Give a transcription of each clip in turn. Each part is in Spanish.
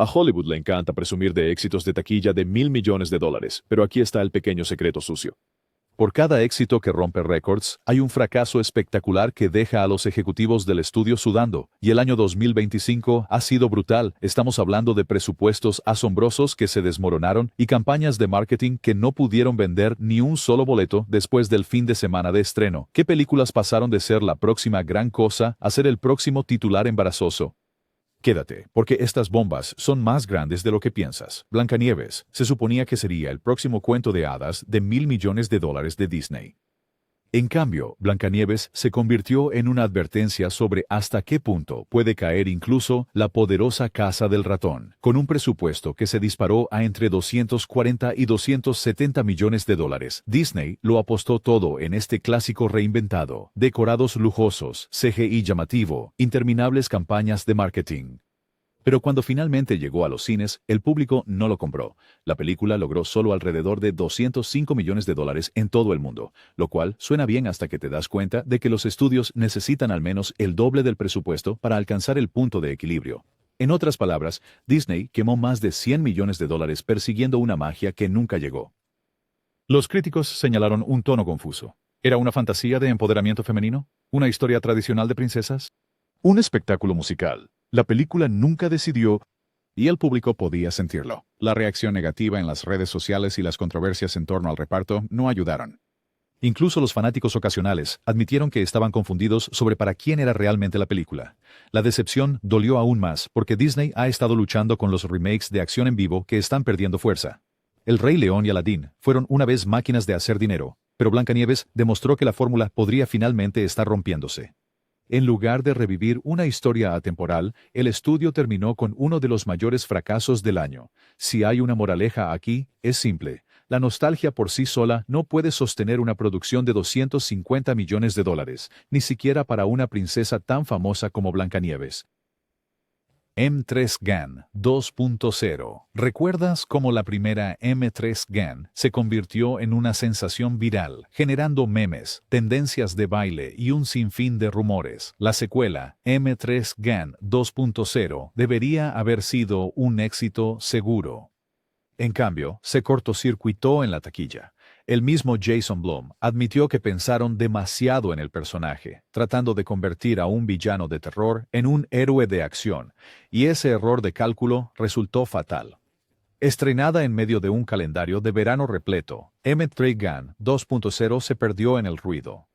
A Hollywood le encanta presumir de éxitos de taquilla de $1.000 millones, pero aquí está el pequeño secreto sucio. Por cada éxito que rompe récords, hay un fracaso espectacular que deja a los ejecutivos del estudio sudando, y el año 2025 ha sido brutal. Estamos hablando de presupuestos asombrosos que se desmoronaron y campañas de marketing que no pudieron vender ni un solo boleto después del fin de semana de estreno. ¿Qué películas pasaron de ser la próxima gran cosa a ser el próximo titular embarazoso? Quédate, porque estas bombas son más grandes de lo que piensas. Blancanieves se suponía que sería el próximo cuento de hadas de $1.000 millones de Disney. En cambio, Blancanieves se convirtió en una advertencia sobre hasta qué punto puede caer incluso la poderosa Casa del Ratón, con un presupuesto que se disparó a entre 240 y $270 millones. Disney lo apostó todo en este clásico reinventado, decorados lujosos, CGI llamativo, interminables campañas de marketing. Pero cuando finalmente llegó a los cines, el público no lo compró. La película logró solo alrededor de $205 millones en todo el mundo, lo cual suena bien hasta que te das cuenta de que los estudios necesitan al menos el doble del presupuesto para alcanzar el punto de equilibrio. En otras palabras, Disney quemó más de $100 millones persiguiendo una magia que nunca llegó. Los críticos señalaron un tono confuso. ¿Era una fantasía de empoderamiento femenino? ¿Una historia tradicional de princesas? ¿Un espectáculo musical? La película nunca decidió, y el público podía sentirlo. La reacción negativa en las redes sociales y las controversias en torno al reparto no ayudaron. Incluso los fanáticos ocasionales admitieron que estaban confundidos sobre para quién era realmente la película. La decepción dolió aún más porque Disney ha estado luchando con los remakes de acción en vivo que están perdiendo fuerza. El Rey León y Aladdin fueron una vez máquinas de hacer dinero, pero Blancanieves demostró que la fórmula podría finalmente estar rompiéndose. En lugar de revivir una historia atemporal, el estudio terminó con uno de los mayores fracasos del año. Si hay una moraleja aquí, es simple. La nostalgia por sí sola no puede sostener una producción de $250 millones, ni siquiera para una princesa tan famosa como Blancanieves. M3 GAN 2.0. ¿Recuerdas cómo la primera M3 GAN se convirtió en una sensación viral, generando memes, tendencias de baile y un sinfín de rumores? La secuela, M3 GAN 2.0, debería haber sido un éxito seguro. En cambio, se cortocircuitó en la taquilla. El mismo Jason Blum admitió que pensaron demasiado en el personaje, tratando de convertir a un villano de terror en un héroe de acción, y ese error de cálculo resultó fatal. Estrenada en medio de un calendario de verano repleto, M3 GAN 2.0 se perdió en el ruido.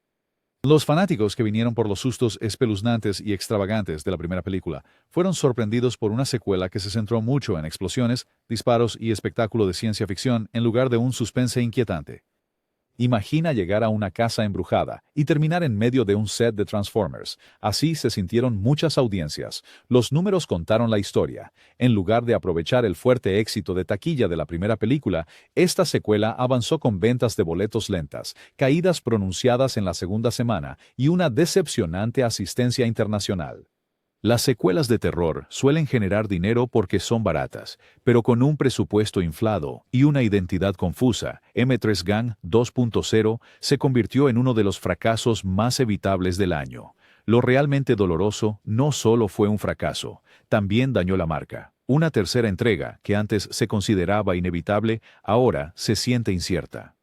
Los fanáticos que vinieron por los sustos espeluznantes y extravagantes de la primera película fueron sorprendidos por una secuela que se centró mucho en explosiones, disparos y espectáculo de ciencia ficción en lugar de un suspense inquietante. Imagina llegar a una casa embrujada y terminar en medio de un set de Transformers. Así se sintieron muchas audiencias. Los números contaron la historia. En lugar de aprovechar el fuerte éxito de taquilla de la primera película, esta secuela avanzó con ventas de boletos lentas, caídas pronunciadas en la segunda semana y una decepcionante asistencia internacional. Las secuelas de terror suelen generar dinero porque son baratas, pero con un presupuesto inflado y una identidad confusa, M3 GAN 2.0 se convirtió en uno de los fracasos más evitables del año. Lo realmente doloroso no solo fue un fracaso, también dañó la marca. Una tercera entrega, que antes se consideraba inevitable, ahora se siente incierta.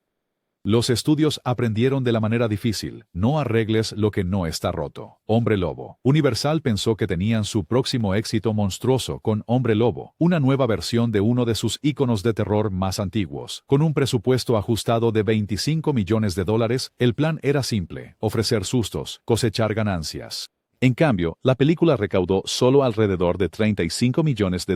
Los estudios aprendieron de la manera difícil: no arregles lo que no está roto. Hombre Lobo. Universal pensó que tenían su próximo éxito monstruoso con Hombre Lobo, una nueva versión de uno de sus íconos de terror más antiguos. Con un presupuesto ajustado de $25 millones, el plan era simple: ofrecer sustos, cosechar ganancias. En cambio, la película recaudó solo alrededor de $35 millones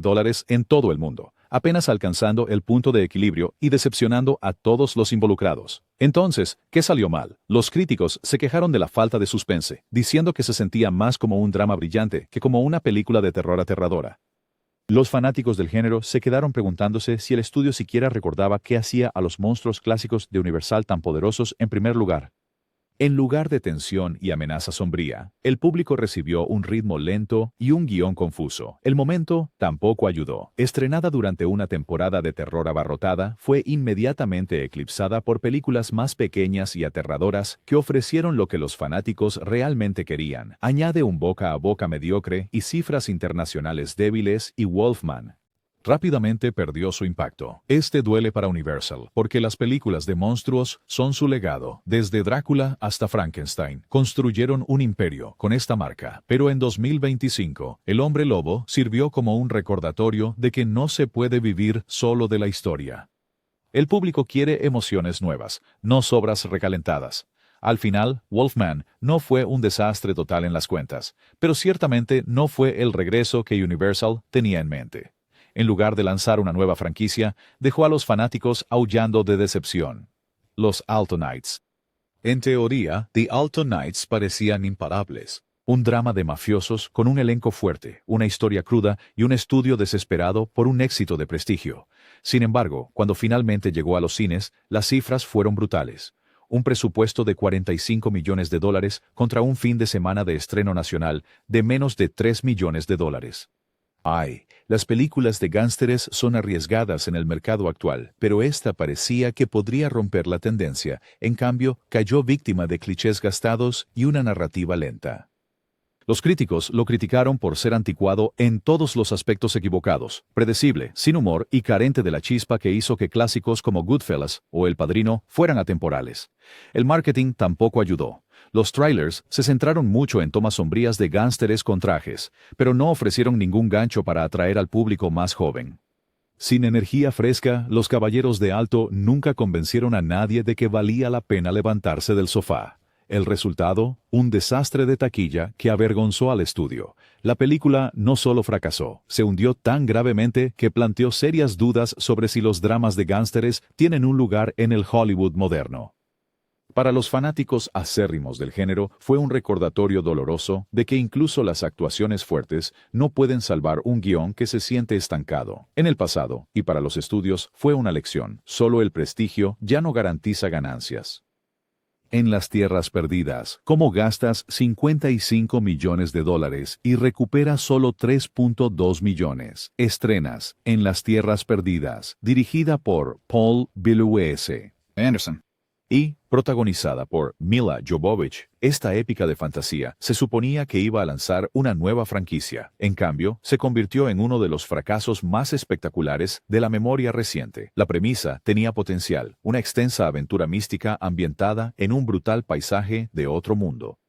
en todo el mundo, apenas alcanzando el punto de equilibrio y decepcionando a todos los involucrados. Entonces, ¿qué salió mal? Los críticos se quejaron de la falta de suspense, diciendo que se sentía más como un drama brillante que como una película de terror aterradora. Los fanáticos del género se quedaron preguntándose si el estudio siquiera recordaba qué hacía a los monstruos clásicos de Universal tan poderosos en primer lugar. En lugar de tensión y amenaza sombría, el público recibió un ritmo lento y un guión confuso. El momento tampoco ayudó. Estrenada durante una temporada de terror abarrotada, fue inmediatamente eclipsada por películas más pequeñas y aterradoras que ofrecieron lo que los fanáticos realmente querían. Añade un boca a boca mediocre y cifras internacionales débiles y Wolfman. Rápidamente perdió su impacto. Este duele para Universal, porque las películas de monstruos son su legado. Desde Drácula hasta Frankenstein, construyeron un imperio con esta marca. Pero en 2025, El Hombre Lobo sirvió como un recordatorio de que no se puede vivir solo de la historia. El público quiere emociones nuevas, no sobras recalentadas. Al final, Wolfman no fue un desastre total en las cuentas, pero ciertamente no fue el regreso que Universal tenía en mente. En lugar de lanzar una nueva franquicia, dejó a los fanáticos aullando de decepción. Los Alto Knights. En teoría, The Alto Knights parecían imparables. Un drama de mafiosos con un elenco fuerte, una historia cruda y un estudio desesperado por un éxito de prestigio. Sin embargo, cuando finalmente llegó a los cines, las cifras fueron brutales. Un presupuesto de $45 millones contra un fin de semana de estreno nacional de menos de $3 millones. Ay, las películas de gángsteres son arriesgadas en el mercado actual, pero esta parecía que podría romper la tendencia. En cambio, cayó víctima de clichés gastados y una narrativa lenta. Los críticos lo criticaron por ser anticuado en todos los aspectos equivocados, predecible, sin humor y carente de la chispa que hizo que clásicos como Goodfellas o El Padrino fueran atemporales. El marketing tampoco ayudó. Los trailers se centraron mucho en tomas sombrías de gángsteres con trajes, pero no ofrecieron ningún gancho para atraer al público más joven. Sin energía fresca, los Caballeros de Alto nunca convencieron a nadie de que valía la pena levantarse del sofá. El resultado, un desastre de taquilla que avergonzó al estudio. La película no solo fracasó, se hundió tan gravemente que planteó serias dudas sobre si los dramas de gángsteres tienen un lugar en el Hollywood moderno. Para los fanáticos acérrimos del género, fue un recordatorio doloroso de que incluso las actuaciones fuertes no pueden salvar un guión que se siente estancado. En el pasado, y para los estudios, fue una lección. Solo el prestigio ya no garantiza ganancias. En Las Tierras Perdidas, ¿cómo gastas $55 millones y recuperas solo $3.2 millones? Estrenas En Las Tierras Perdidas, dirigida por Paul W.S. Anderson y protagonizada por Milla Jovovich. Esta épica de fantasía se suponía que iba a lanzar una nueva franquicia. En cambio, se convirtió en uno de los fracasos más espectaculares de la memoria reciente. La premisa tenía potencial, una extensa aventura mística ambientada en un brutal paisaje de otro mundo.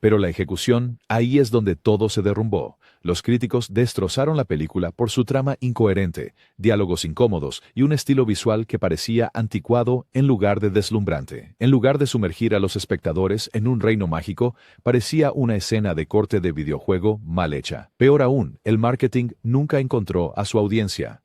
Pero la ejecución, ahí es donde todo se derrumbó. Los críticos destrozaron la película por su trama incoherente, diálogos incómodos y un estilo visual que parecía anticuado en lugar de deslumbrante. En lugar de sumergir a los espectadores en un reino mágico, parecía una escena de corte de videojuego mal hecha. Peor aún, el marketing nunca encontró a su audiencia.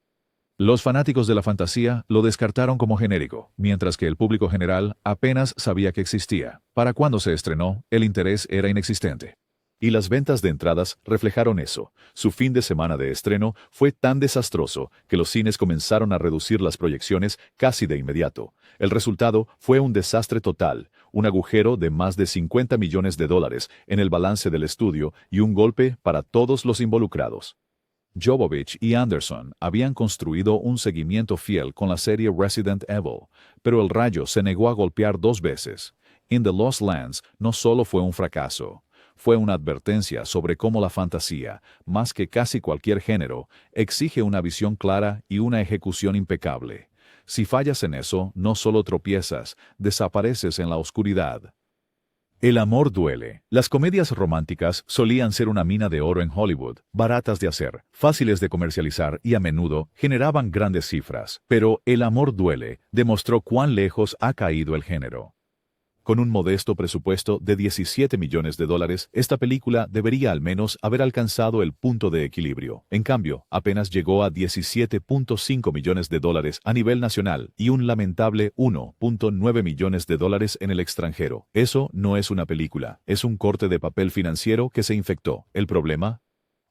Los fanáticos de la fantasía lo descartaron como genérico, mientras que el público general apenas sabía que existía. Para cuando se estrenó, el interés era inexistente. Y las ventas de entradas reflejaron eso. Su fin de semana de estreno fue tan desastroso que los cines comenzaron a reducir las proyecciones casi de inmediato. El resultado fue un desastre total, un agujero de más de $50 millones en el balance del estudio y un golpe para todos los involucrados. Jovovich y Anderson habían construido un seguimiento fiel con la serie Resident Evil, pero el rayo se negó a golpear 2 veces. In the Lost Lands no solo fue un fracaso, fue una advertencia sobre cómo la fantasía, más que casi cualquier género, exige una visión clara y una ejecución impecable. Si fallas en eso, no solo tropiezas, desapareces en la oscuridad. El amor duele. Las comedias románticas solían ser una mina de oro en Hollywood, baratas de hacer, fáciles de comercializar y a menudo generaban grandes cifras. Pero El amor duele demostró cuán lejos ha caído el género. Con un modesto presupuesto de $17 millones, esta película debería al menos haber alcanzado el punto de equilibrio. En cambio, apenas llegó a $17.5 millones a nivel nacional y un lamentable $1.9 millones en el extranjero. Eso no es una película, es un corte de papel financiero que se infectó. ¿El problema?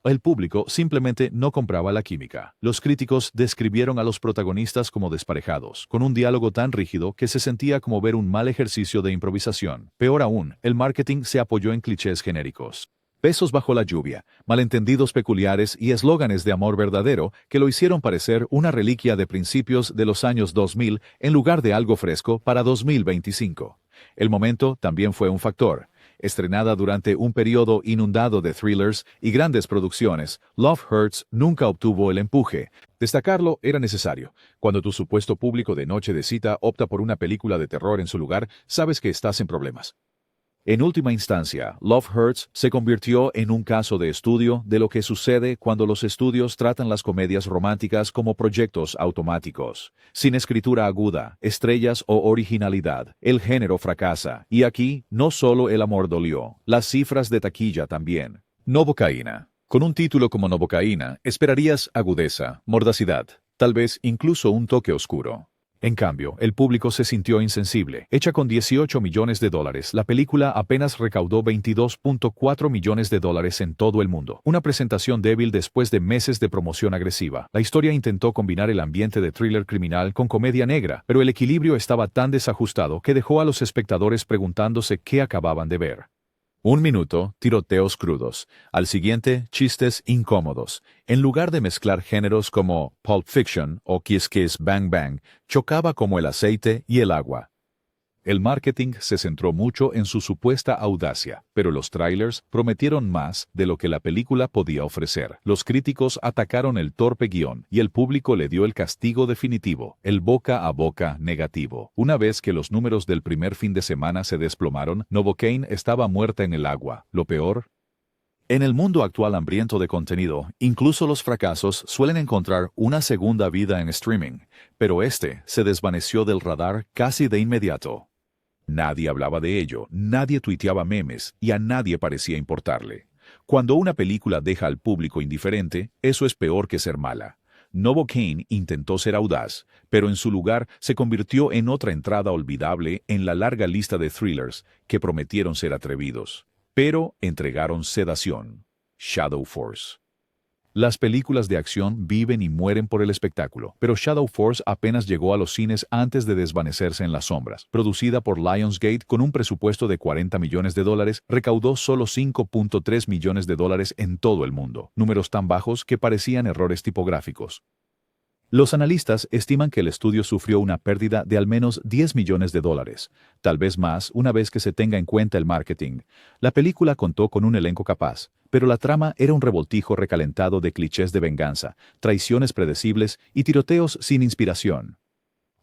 El público simplemente no compraba la química. Los críticos describieron a los protagonistas como desparejados, con un diálogo tan rígido que se sentía como ver un mal ejercicio de improvisación. Peor aún, el marketing se apoyó en clichés genéricos. Besos bajo la lluvia, malentendidos peculiares y eslóganes de amor verdadero que lo hicieron parecer una reliquia de principios de los años 2000 en lugar de algo fresco para 2025. El momento también fue un factor. Estrenada durante un periodo inundado de thrillers y grandes producciones, Love Hurts nunca obtuvo el empuje. Destacarlo era necesario. Cuando tu supuesto público de noche de cita opta por una película de terror en su lugar, sabes que estás en problemas. En última instancia, Love Hurts se convirtió en un caso de estudio de lo que sucede cuando los estudios tratan las comedias románticas como proyectos automáticos. Sin escritura aguda, estrellas o originalidad, el género fracasa. Y aquí, no solo el amor dolió, las cifras de taquilla también. Novocaína. Con un título como Novocaína, esperarías agudeza, mordacidad, tal vez incluso un toque oscuro. En cambio, el público se sintió insensible. Hecha con $18 millones, la película apenas recaudó $22.4 millones en todo el mundo. Una presentación débil después de meses de promoción agresiva. La historia intentó combinar el ambiente de thriller criminal con comedia negra, pero el equilibrio estaba tan desajustado que dejó a los espectadores preguntándose qué acababan de ver. Un minuto, tiroteos crudos. Al siguiente, chistes incómodos. En lugar de mezclar géneros como Pulp Fiction o Kiss Kiss Bang Bang, chocaba como el aceite y el agua. El marketing se centró mucho en su supuesta audacia, pero los trailers prometieron más de lo que la película podía ofrecer. Los críticos atacaron el torpe guión y el público le dio el castigo definitivo, el boca a boca negativo. Una vez que los números del primer fin de semana se desplomaron, Novocaine estaba muerta en el agua. Lo peor, en el mundo actual hambriento de contenido, incluso los fracasos suelen encontrar una segunda vida en streaming, pero este se desvaneció del radar casi de inmediato. Nadie hablaba de ello, nadie tuiteaba memes y a nadie parecía importarle. Cuando una película deja al público indiferente, eso es peor que ser mala. Novocaine intentó ser audaz, pero en su lugar se convirtió en otra entrada olvidable en la larga lista de thrillers que prometieron ser atrevidos, pero entregaron sedación. Shadow Force. Las películas de acción viven y mueren por el espectáculo, pero Shadow Force apenas llegó a los cines antes de desvanecerse en las sombras. Producida por Lionsgate con un presupuesto de $40 millones, recaudó solo $5.3 millones en todo el mundo, números tan bajos que parecían errores tipográficos. Los analistas estiman que el estudio sufrió una pérdida de al menos $10 millones, tal vez más una vez que se tenga en cuenta el marketing. La película contó con un elenco capaz, pero la trama era un revoltijo recalentado de clichés de venganza, traiciones predecibles y tiroteos sin inspiración.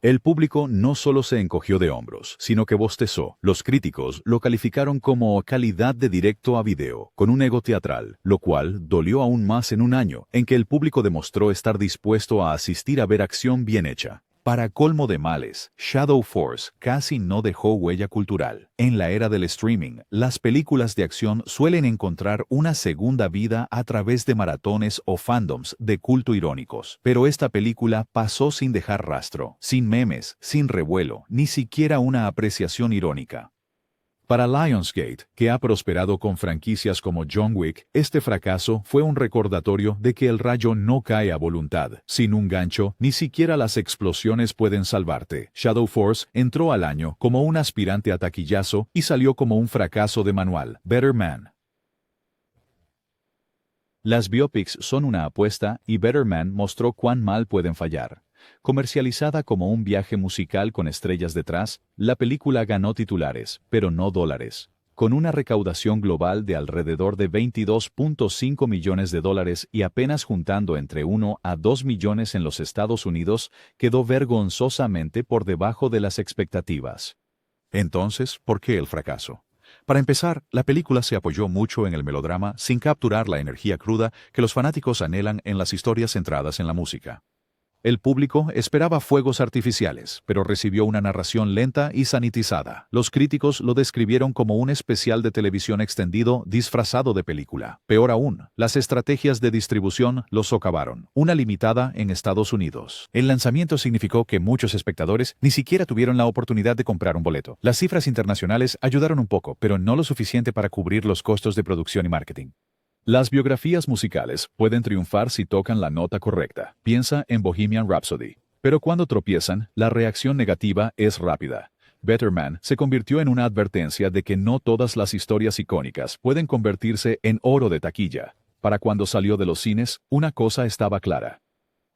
El público no solo se encogió de hombros, sino que bostezó. Los críticos lo calificaron como calidad de directo a video, con un ego teatral, lo cual dolió aún más en un año en que el público demostró estar dispuesto a asistir a ver acción bien hecha. Para colmo de males, Shadow Force casi no dejó huella cultural. En la era del streaming, las películas de acción suelen encontrar una segunda vida a través de maratones o fandoms de culto irónicos. Pero esta película pasó sin dejar rastro, sin memes, sin revuelo, ni siquiera una apreciación irónica. Para Lionsgate, que ha prosperado con franquicias como John Wick, este fracaso fue un recordatorio de que el rayo no cae a voluntad. Sin un gancho, ni siquiera las explosiones pueden salvarte. Shadow Force entró al año como un aspirante a taquillazo y salió como un fracaso de manual. Better Man. Las biopics son una apuesta y Better Man mostró cuán mal pueden fallar. Comercializada como un viaje musical con estrellas detrás, la película ganó titulares, pero no dólares. Con una recaudación global de alrededor de $22.5 millones y apenas juntando entre 1 a 2 millones en los Estados Unidos, quedó vergonzosamente por debajo de las expectativas. Entonces, ¿por qué el fracaso? Para empezar, la película se apoyó mucho en el melodrama sin capturar la energía cruda que los fanáticos anhelan en las historias centradas en la música. El público esperaba fuegos artificiales, pero recibió una narración lenta y sanitizada. Los críticos lo describieron como un especial de televisión extendido disfrazado de película. Peor aún, las estrategias de distribución lo socavaron. Una limitada en Estados Unidos. El lanzamiento significó que muchos espectadores ni siquiera tuvieron la oportunidad de comprar un boleto. Las cifras internacionales ayudaron un poco, pero no lo suficiente para cubrir los costos de producción y marketing. Las biografías musicales pueden triunfar si tocan la nota correcta. Piensa en Bohemian Rhapsody. Pero cuando tropiezan, la reacción negativa es rápida. Better Man se convirtió en una advertencia de que no todas las historias icónicas pueden convertirse en oro de taquilla. Para cuando salió de los cines, una cosa estaba clara.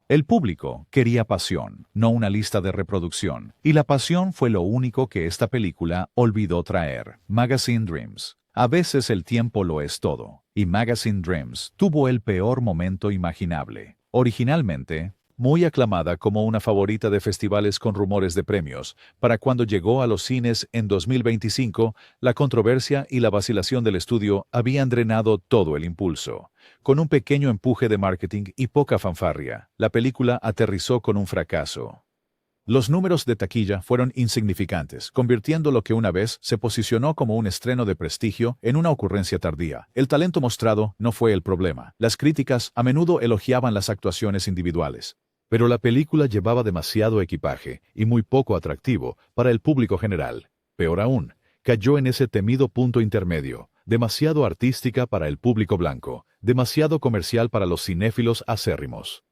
El público quería pasión, no una lista de reproducción. Y la pasión fue lo único que esta película olvidó traer. Magazine Dreams. A veces el tiempo lo es todo, y Magazine Dreams tuvo el peor momento imaginable. Originalmente, muy aclamada como una favorita de festivales con rumores de premios, para cuando llegó a los cines en 2025, la controversia y la vacilación del estudio habían drenado todo el impulso. Con un pequeño empuje de marketing y poca fanfarria, la película aterrizó con un fracaso. Los números de taquilla fueron insignificantes, convirtiendo lo que una vez se posicionó como un estreno de prestigio en una ocurrencia tardía. El talento mostrado no fue el problema. Las críticas a menudo elogiaban las actuaciones individuales. Pero la película llevaba demasiado equipaje y muy poco atractivo para el público general. Peor aún, cayó en ese temido punto intermedio, demasiado artística para el público blanco, demasiado comercial para los cinéfilos acérrimos.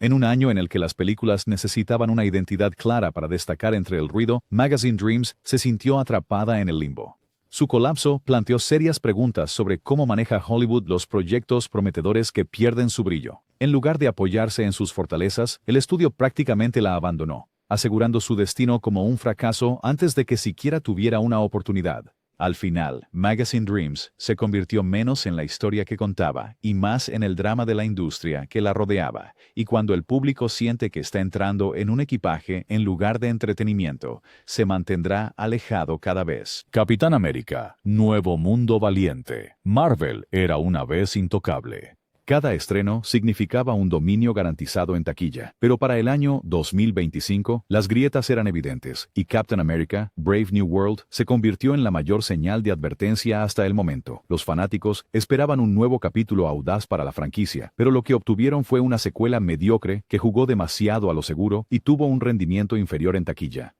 En un año en el que las películas necesitaban una identidad clara para destacar entre el ruido, Magazine Dreams se sintió atrapada en el limbo. Su colapso planteó serias preguntas sobre cómo maneja Hollywood los proyectos prometedores que pierden su brillo. En lugar de apoyarse en sus fortalezas, el estudio prácticamente la abandonó, asegurando su destino como un fracaso antes de que siquiera tuviera una oportunidad. Al final, Magazine Dreams se convirtió menos en la historia que contaba y más en el drama de la industria que la rodeaba, y cuando el público siente que está entrando en un equipaje en lugar de entretenimiento, se mantendrá alejado cada vez. Capitán América, Nuevo Mundo Valiente. Marvel era una vez intocable. Cada estreno significaba un dominio garantizado en taquilla, pero para el año 2025 las grietas eran evidentes y Captain America, Brave New World se convirtió en la mayor señal de advertencia hasta el momento. Los fanáticos esperaban un nuevo capítulo audaz para la franquicia, pero lo que obtuvieron fue una secuela mediocre que jugó demasiado a lo seguro y tuvo un rendimiento inferior en taquilla.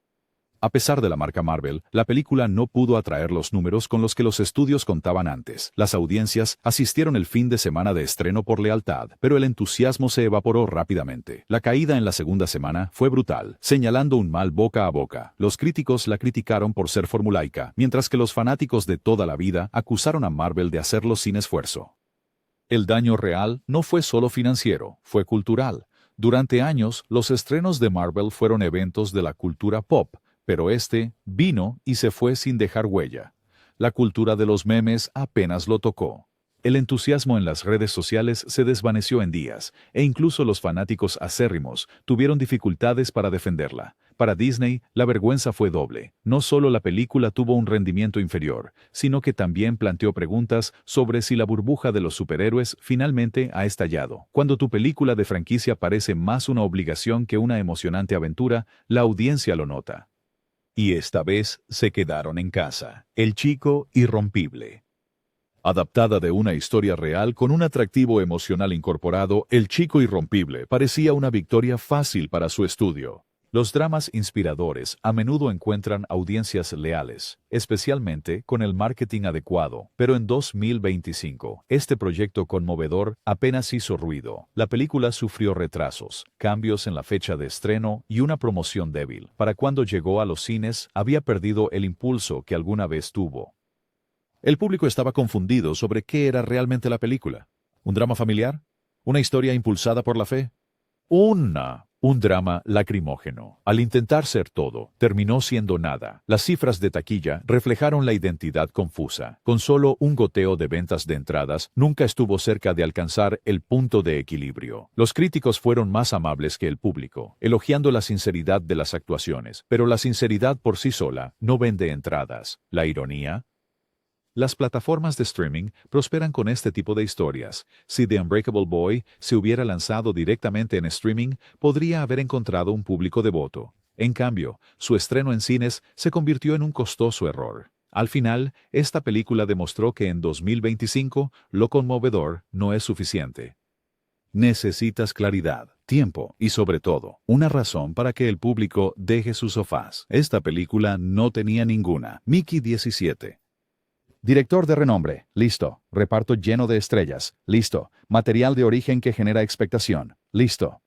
A pesar de la marca Marvel, la película no pudo atraer los números con los que los estudios contaban antes. Las audiencias asistieron el fin de semana de estreno por lealtad, pero el entusiasmo se evaporó rápidamente. La caída en la segunda semana fue brutal, señalando un mal boca a boca. Los críticos la criticaron por ser formulaica, mientras que los fanáticos de toda la vida acusaron a Marvel de hacerlo sin esfuerzo. El daño real no fue solo financiero, fue cultural. Durante años, los estrenos de Marvel fueron eventos de la cultura pop, pero este vino y se fue sin dejar huella. La cultura de los memes apenas lo tocó. El entusiasmo en las redes sociales se desvaneció en días, e incluso los fanáticos acérrimos tuvieron dificultades para defenderla. Para Disney, la vergüenza fue doble. No solo la película tuvo un rendimiento inferior, sino que también planteó preguntas sobre si la burbuja de los superhéroes finalmente ha estallado. Cuando tu película de franquicia parece más una obligación que una emocionante aventura, la audiencia lo nota. Y esta vez se quedaron en casa. El chico irrompible. Adaptada de una historia real con un atractivo emocional incorporado, El chico irrompible parecía una victoria fácil para su estudio. Los dramas inspiradores a menudo encuentran audiencias leales, especialmente con el marketing adecuado, pero en 2025, este proyecto conmovedor apenas hizo ruido. La película sufrió retrasos, cambios en la fecha de estreno y una promoción débil. Para cuando llegó a los cines, había perdido el impulso que alguna vez tuvo. El público estaba confundido sobre qué era realmente la película. ¿Un drama familiar? ¿Una historia impulsada por la fe? Un drama lacrimógeno. Al intentar ser todo, terminó siendo nada. Las cifras de taquilla reflejaron la identidad confusa. Con solo un goteo de ventas de entradas, nunca estuvo cerca de alcanzar el punto de equilibrio. Los críticos fueron más amables que el público, elogiando la sinceridad de las actuaciones, pero la sinceridad por sí sola no vende entradas. ¿La ironía? Las plataformas de streaming prosperan con este tipo de historias. Si The Unbreakable Boy se hubiera lanzado directamente en streaming, podría haber encontrado un público devoto. En cambio, su estreno en cines se convirtió en un costoso error. Al final, esta película demostró que en 2025 lo conmovedor no es suficiente. Necesitas claridad, tiempo y sobre todo, una razón para que el público deje sus sofás. Esta película no tenía ninguna. Mickey 17. Director de renombre, listo. Reparto lleno de estrellas, listo. Material de origen que genera expectación, listo.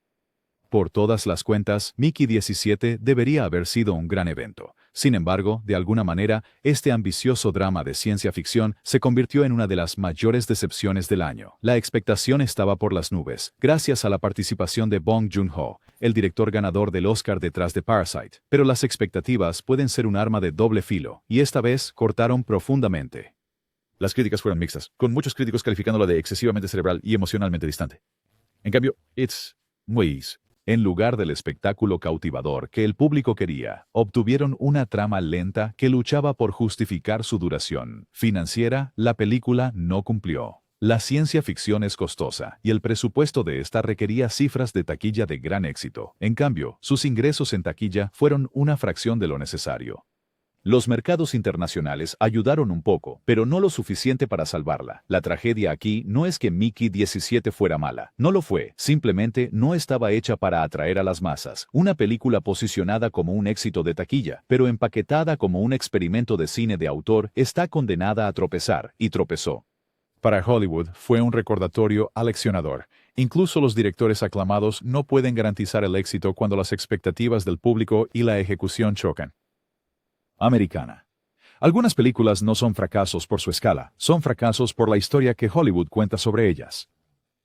Por todas las cuentas, Mickey 17 debería haber sido un gran evento. Sin embargo, de alguna manera, este ambicioso drama de ciencia ficción se convirtió en una de las mayores decepciones del año. La expectación estaba por las nubes, gracias a la participación de Bong Joon-ho, el director ganador del Oscar detrás de Parasite. Pero las expectativas pueden ser un arma de doble filo, y esta vez cortaron profundamente. Las críticas fueron mixtas, con muchos críticos calificándola de excesivamente cerebral y emocionalmente distante. En cambio, It's muy En lugar del espectáculo cautivador que el público quería, obtuvieron una trama lenta que luchaba por justificar su duración. Financiera, la película no cumplió. La ciencia ficción es costosa, y el presupuesto de esta requería cifras de taquilla de gran éxito. En cambio, sus ingresos en taquilla fueron una fracción de lo necesario. Los mercados internacionales ayudaron un poco, pero no lo suficiente para salvarla. La tragedia aquí no es que Mickey 17 fuera mala. No lo fue. Simplemente no estaba hecha para atraer a las masas. Una película posicionada como un éxito de taquilla, pero empaquetada como un experimento de cine de autor, está condenada a tropezar, y tropezó. Para Hollywood fue un recordatorio aleccionador. Incluso los directores aclamados no pueden garantizar el éxito cuando las expectativas del público y la ejecución chocan. Americana. Algunas películas no son fracasos por su escala, son fracasos por la historia que Hollywood cuenta sobre ellas.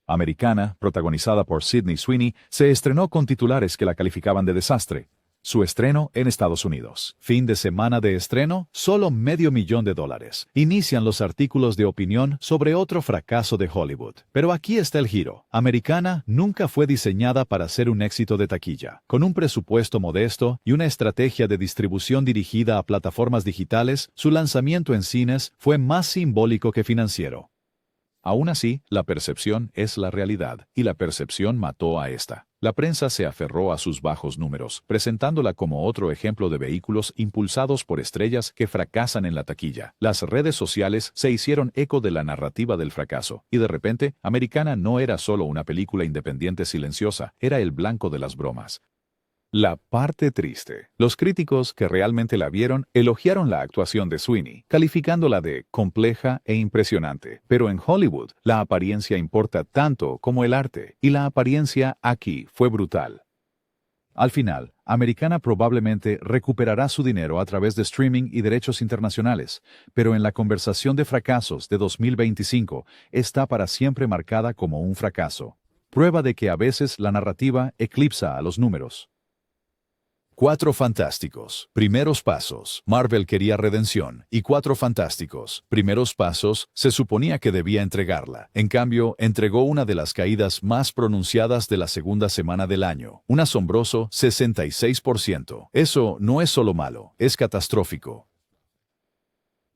Americana, protagonizada por Sydney Sweeney, se estrenó con titulares que la calificaban de desastre. Su estreno en Estados Unidos. Fin de semana de estreno, solo $500,000. Inician los artículos de opinión sobre otro fracaso de Hollywood. Pero aquí está el giro. Americana nunca fue diseñada para ser un éxito de taquilla. Con un presupuesto modesto y una estrategia de distribución dirigida a plataformas digitales, su lanzamiento en cines fue más simbólico que financiero. Aún así, la percepción es la realidad, y la percepción mató a esta. La prensa se aferró a sus bajos números, presentándola como otro ejemplo de vehículos impulsados por estrellas que fracasan en la taquilla. Las redes sociales se hicieron eco de la narrativa del fracaso, y de repente, Americana no era solo una película independiente silenciosa, era el blanco de las bromas. La parte triste. Los críticos que realmente la vieron elogiaron la actuación de Sweeney, calificándola de compleja e impresionante. Pero en Hollywood, la apariencia importa tanto como el arte, y la apariencia aquí fue brutal. Al final, Americana probablemente recuperará su dinero a través de streaming y derechos internacionales, pero en la conversación de fracasos de 2025 está para siempre marcada como un fracaso. Prueba de que a veces la narrativa eclipsa a los números. Cuatro Fantásticos. Primeros pasos. Marvel quería redención. Y Cuatro Fantásticos. Primeros pasos, se suponía que debía entregarla. En cambio, entregó una de las caídas más pronunciadas de la segunda semana del año. Un asombroso 66%. Eso no es solo malo, es catastrófico.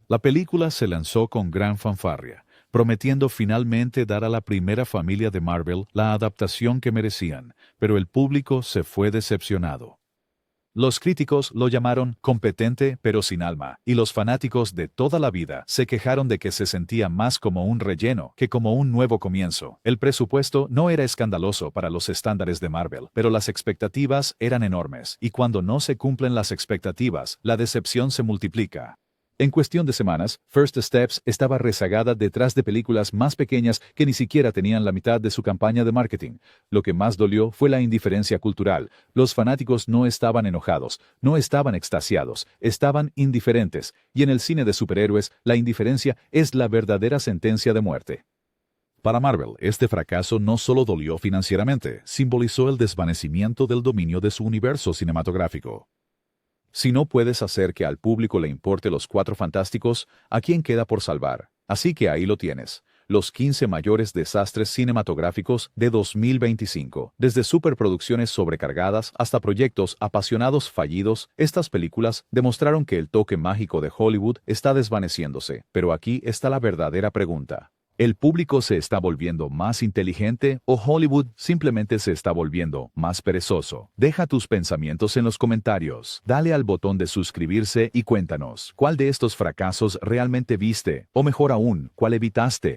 La película se lanzó con gran fanfarria, prometiendo finalmente dar a la primera familia de Marvel la adaptación que merecían, pero el público se fue decepcionado. Los críticos lo llamaron competente pero sin alma, y los fanáticos de toda la vida se quejaron de que se sentía más como un relleno que como un nuevo comienzo. El presupuesto no era escandaloso para los estándares de Marvel, pero las expectativas eran enormes, y cuando no se cumplen las expectativas, la decepción se multiplica. En cuestión de semanas, First Steps estaba rezagada detrás de películas más pequeñas que ni siquiera tenían la mitad de su campaña de marketing. Lo que más dolió fue la indiferencia cultural. Los fanáticos no estaban enojados, no estaban extasiados, estaban indiferentes, y en el cine de superhéroes, la indiferencia es la verdadera sentencia de muerte. Para Marvel, este fracaso no solo dolió financieramente, simbolizó el desvanecimiento del dominio de su universo cinematográfico. Si no puedes hacer que al público le importe los Cuatro Fantásticos, ¿a quién queda por salvar? Así que ahí lo tienes. Los 15 mayores desastres cinematográficos de 2025. Desde superproducciones sobrecargadas hasta proyectos apasionados fallidos, estas películas demostraron que el toque mágico de Hollywood está desvaneciéndose. Pero aquí está la verdadera pregunta. ¿El público se está volviendo más inteligente o Hollywood simplemente se está volviendo más perezoso? Deja tus pensamientos en los comentarios. Dale al botón de suscribirse y cuéntanos, ¿cuál de estos fracasos realmente viste? O mejor aún, ¿cuál evitaste?